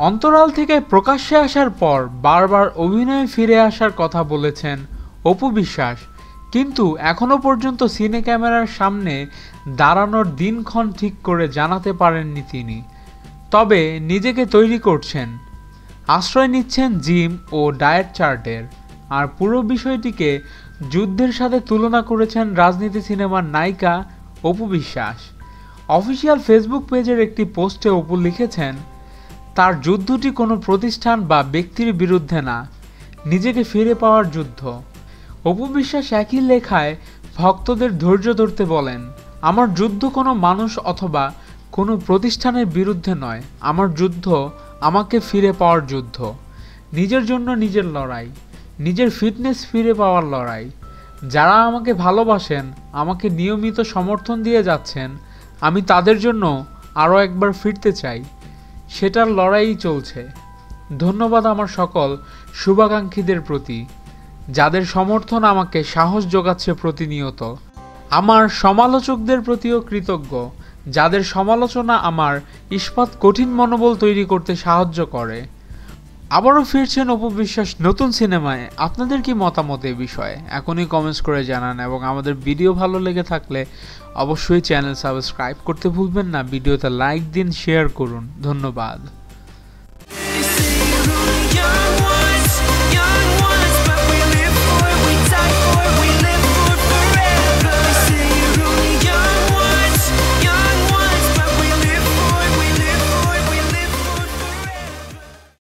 অন্তরাল থেকে প্রকাশ্যে আসার পর বারবার অভিনয়ে ফিরে আসার কথা বলেছেন অপু বিশ্বাস, কিন্তু এখনও পর্যন্ত সিনে ক্যামেরার সামনে দাঁড়ানোর দিনক্ষণ ঠিক করে জানাতে পারেননি তিনি। তবে নিজেকে তৈরি করছেন, আশ্রয় নিচ্ছেন জিম ও ডায়েট চার্টের। আর পুরো বিষয়টিকে যুদ্ধের সাথে তুলনা করেছেন রাজনীতি সিনেমার নায়িকা অপু বিশ্বাস। অফিসিয়াল ফেসবুক পেজের একটি পোস্টে অপু লিখেছেন, তার যুদ্ধটি কোনো প্রতিষ্ঠান বা ব্যক্তির বিরুদ্ধে না, নিজেকে ফিরে পাওয়ার যুদ্ধ। অপু বিশ্বাস একই লেখায় ভক্তদের ধৈর্য ধরতে বলেন, আমার যুদ্ধ কোনো মানুষ অথবা কোনো প্রতিষ্ঠানের বিরুদ্ধে নয়, আমার যুদ্ধ আমাকে ফিরে পাওয়ার যুদ্ধ, নিজের জন্য নিজের লড়াই, নিজের ফিটনেস ফিরে পাওয়ার লড়াই। যারা আমাকে ভালোবাসেন, আমাকে নিয়মিত সমর্থন দিয়ে যাচ্ছেন, আমি তাদের জন্য আরও একবার ফিরতে চাই, সেটার লড়াই চলছে। ধন্যবাদ আমার সকল শুভাকাঙ্ক্ষীদের প্রতি, যাদের সমর্থন আমাকে সাহস যোগাচ্ছে প্রতিনিয়ত। আমার সমালোচকদের প্রতিও কৃতজ্ঞ, যাদের সমালোচনা আমার ইস্পাত কঠিন মনোবল তৈরি করতে সাহায্য করে। আবারও ফিরছেন অপু বিশ্বাস নতুন সিনেমায়। আপনাদের কি মতামত এই বিষয়ে এখনই কমেন্টস করে জানান, এবং আমাদের ভিডিও ভালো লেগে থাকলে অবশ্যই চ্যানেল সাবস্ক্রাইব করতে ভুলবেন না। ভিডিওতে লাইক দিন, শেয়ার করুন। ধন্যবাদ।